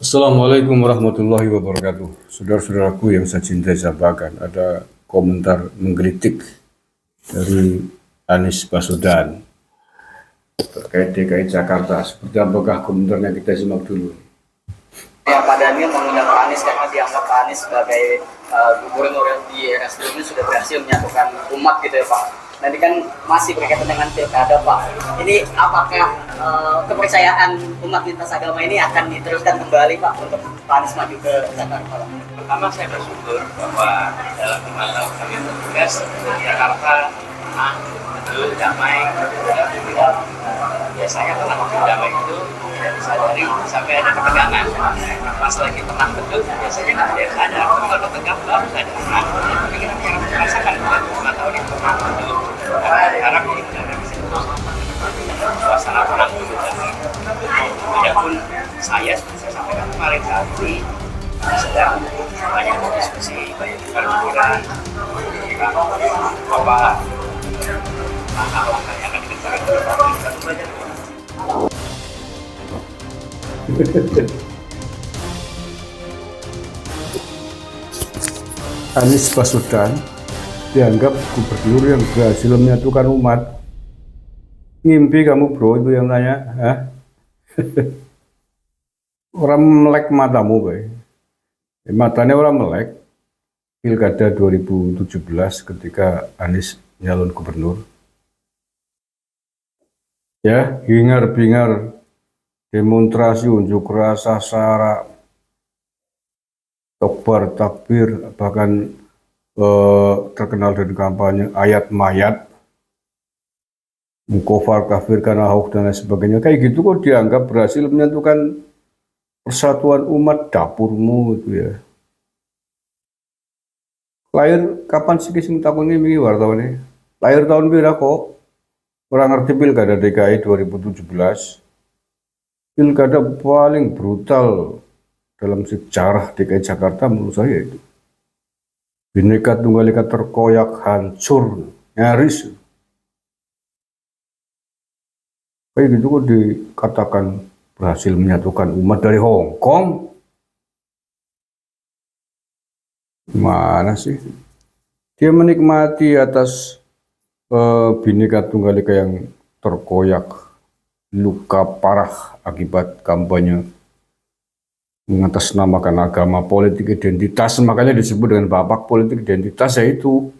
Assalamualaikum warahmatullahi wabarakatuh. Saudara-saudaraku yang saya cintai saya banggakan, ada komentar menggelitik dari Anies Baswedan terkait DKI Jakarta. Seperti apakah komentarnya, kita simak dulu. Ya, Pak Daniel mengundang Pak Anies karena dianggap Pak Anies sebagai gubernur di era sebelumnya sudah berhasil menyatukan umat gitu ya Pak. Nanti kan masih berkaitan dengan pilkada Pak. Ini apakah kepercayaan umat lintas agama ini akan diteruskan kembali Pak untuk Pak Anies maju ke Jakarta Pak? Pertama saya bersyukur bahwa dalam 5 tahun kami bertugas di Jakarta betul damai. Biasanya kalau waktu damai itu tidak disadari sampai ada ketegangan. Pas lagi tenang betul biasanya nggak ada yang sadar. Kalau tegang baru sadar. Tapi kita harus merasakan 5 tahun itu tenang betul. Kami harap ini benar-benar bisa suasana tenang dulu lagi. Adapun saya sampaikan kemarin tadi sedang banyak diskusi, banyak pikiran tentang apa langkah-langkah yang akan dikerjakan oleh pemerintah itu banyak. Anies Baswedan dianggap gubernur yang berhasil menyatukan umat. Ngimpi kamu bro, itu yang nanya. Hah? Orang melek matamu, bay. Matanya orang melek. Pilkada 2017 ketika Anies nyalon gubernur. Ya, hingar-bingar, demonstrasi, unjuk rasa, sara, takbar, takbir, bahkan terkenal dari kampanye ayat mayat, mukofar, kafirkan Ahok dan lain sebagainya. Kayak gitu kok dianggap berhasil menyatukan persatuan umat, dapurmu itu ya. Lahir kapan sih sing takoni wingi wartawan? Lahir tahun pira kok? Orang ngerti pilkada DKI 2017. Pilkada paling brutal dalam sejarah DKI Jakarta menurut saya itu. Bhinneka Tunggal Ika terkoyak, hancur, nyaris. Kayak gitu kok dikatakan berhasil menyatukan umat dari Hong Kong. Mana sih? Dia menikmati atas Bhinneka Tunggal Ika yang terkoyak, luka parah akibat kampanye mengatasnamakan agama, politik identitas, makanya disebut dengan bapak politik identitas, yaitu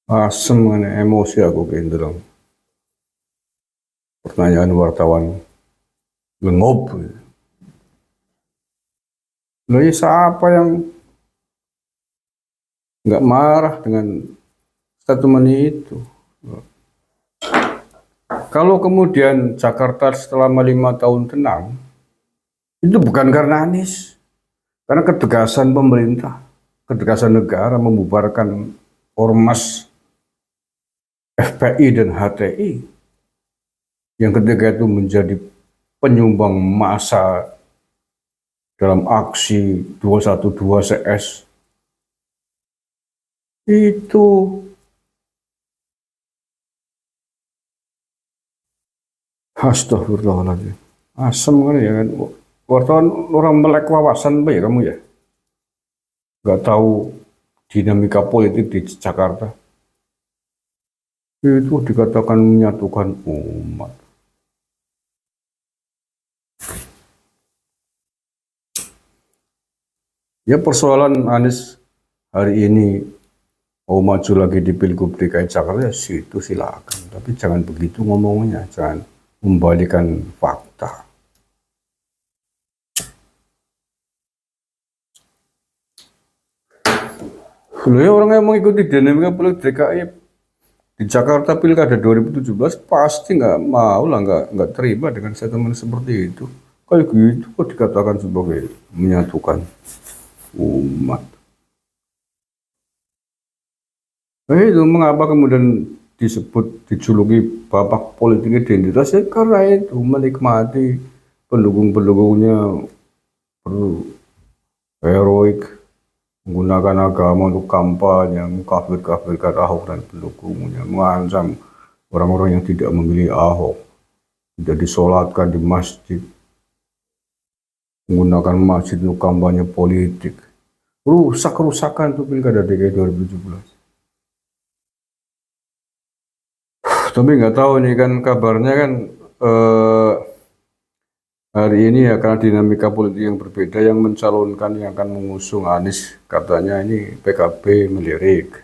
asem mengenai emosi aku keindrong. Pertanyaan wartawan lengob. Loh ya, siapa yang nggak marah dengan statement itu? Kalau kemudian Jakarta selama 5 tahun tenang, itu bukan karena Anies, karena ketegasan pemerintah, ketegasan negara membubarkan ormas FPI dan HTI, yang ketika itu menjadi penyumbang massa dalam aksi 212 CS. Itu astagfirullahaladzim. Asem kan ya kan. Wartawan orang melek wawasan apa ya kamu ya? Gak tahu dinamika politik di Jakarta. Itu dikatakan menyatukan umat. Ya, persoalan Anies hari ini mau maju lagi di Pilgub DKI Jakarta, ya situ silakan. Tapi jangan begitu ngomongnya, jangan membalikan fakta. Loh ya, orang yang mengikuti dinamika politik DKI di Jakarta Pilkada 2017 pasti nggak mau lah, nggak terima dengan statement seperti itu. Kayak gitu kok dikatakan sebagai menyatukan umat. Itu mengapa kemudian disebut, dijuluki bapak politik identitas? Ya karena itu menikmati pendukung-pendukungnya heroik, menggunakan agama untuk kampanye, mengkafir-kafirkan Ahok dan pendukungnya, mengancam orang-orang yang tidak memilih Ahok. tidak disolatkan di masjid, menggunakan masjid untuk kampanye politik. Rusak-rusakan tuh pilkada DKI 2017. Tapi nggak tahu nih kan kabarnya kan hari ini ya karena dinamika politik yang berbeda yang mencalonkan yang akan mengusung Anies katanya ini PKB melirik,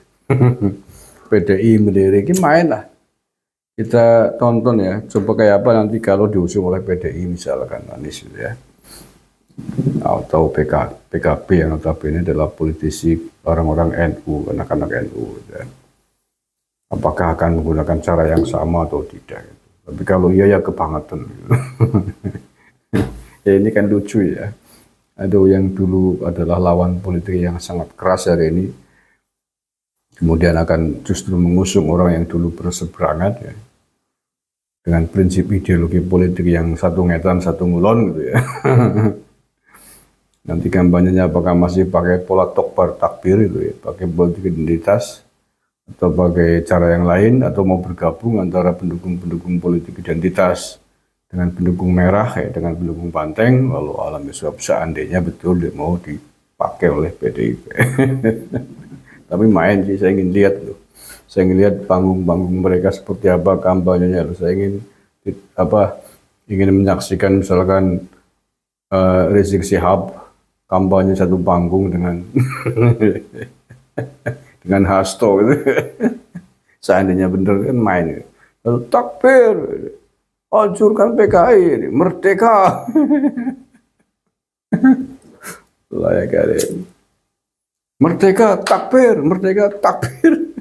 PDI melirik, ini main lah. Kita tonton ya, coba kayak apa nanti kalau diusung oleh PDI misalkan Anies gitu ya, atau PKB yang notabene adalah politisi orang-orang NU, anak-anak NU gitu ya. Apakah akan menggunakan cara yang sama atau tidak gitu. Tapi kalau iya ya kebangetan gitu. Ya ini kan lucu ya. Ada yang dulu adalah lawan politik yang sangat keras hari ini, kemudian akan justru mengusung orang yang dulu berseberangan ya, dengan prinsip ideologi politik yang satu ngetan satu ngulon gitu ya. Nanti kampanyenya apakah masih pakai pola tokbar takbir itu ya, pakai politik identitas atau pakai cara yang lain, atau mau bergabung antara pendukung-pendukung politik identitas dengan pendukung merah ya, dengan pendukung banteng, lalu alam besok seandainya betul dia mau dipakai oleh PDIP. Tapi main sih, saya ingin lihat loh. Saya ingin lihat panggung-panggung mereka seperti apa kampanyenya loh. Saya ingin menyaksikan misalkan Rizik Syihab kampanye satu panggung dengan dengan Hasto gitu. Seandainya bener kan main. Lalu takbir, hancurkan PKI, merdeka. Layak kali. Merdeka takbir, merdeka takbir.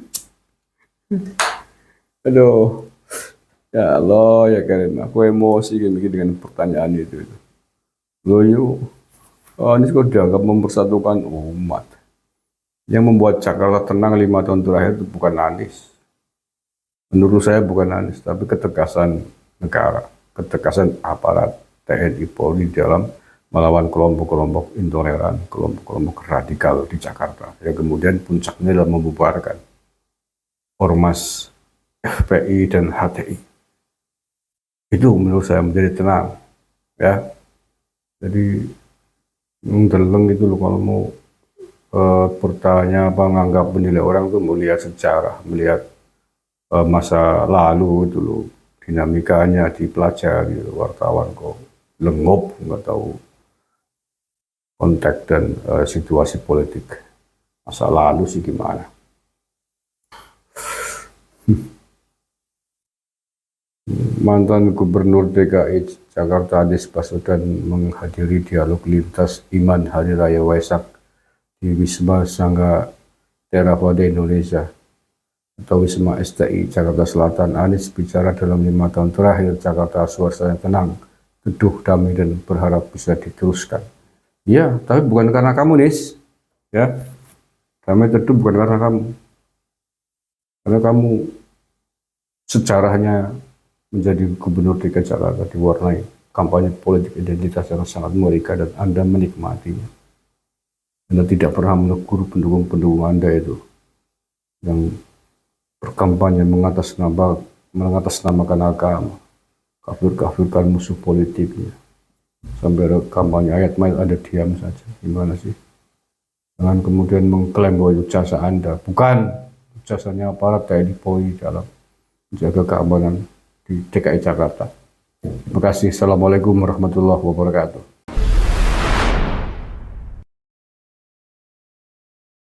Aduh, ya Allah ya Karim, aku emosi dengan pertanyaan itu. Loh yuk, ini kok dianggap mempersatukan umat. Yang membuat Jakarta tenang 5 tahun terakhir itu bukan Anies. Menurut saya bukan Anies, tapi ketegasan negara, ketegasan aparat TNI Polri dalam melawan kelompok-kelompok intoleran, kelompok-kelompok radikal di Jakarta. Yang kemudian puncaknya adalah membubarkan ormas FPI dan HTI. Itu menurut saya menjadi tenang, ya. Jadi mendeleng itu loh kalau mau bertanya apa menganggap menilai orang itu melihat sejarah, melihat masa lalu itu loh, dinamikanya dipelajari wartawan kok lengop nggak tahu konteks dan situasi politik masa lalu sih gimana. Mantan Gubernur DKI Jakarta Anies Baswedan menghadiri dialog lintas iman Hari Raya Waisak di Wisma Sangga Theravada Indonesia atau Wisma STI Jakarta Selatan. Anies bicara dalam 5 tahun terakhir Jakarta suasana tenang, teduh, damai, dan berharap bisa diteruskan. Ya, tapi bukan karena kamu, Nis. Ya, damai teduh bukan karena kamu. Karena kamu sejarahnya menjadi gubernur DKI Jakarta diwarnai kampanye politik identitas yang sangat mengerikan dan Anda menikmatinya. Anda tidak pernah menegur pendukung-pendukung Anda itu yang berkampanye mengatasnamakan agama, kafir-kafirkan musuh politiknya. Sampai ada kampanye ayat main Anda diam saja. Gimana sih? Jangan kemudian mengklaim bahwa itu jasa Anda. Bukan, jasanya aparat TNI Polri dalam menjaga keamanan di DKI Jakarta. Terima kasih. Assalamualaikum warahmatullahi wabarakatuh.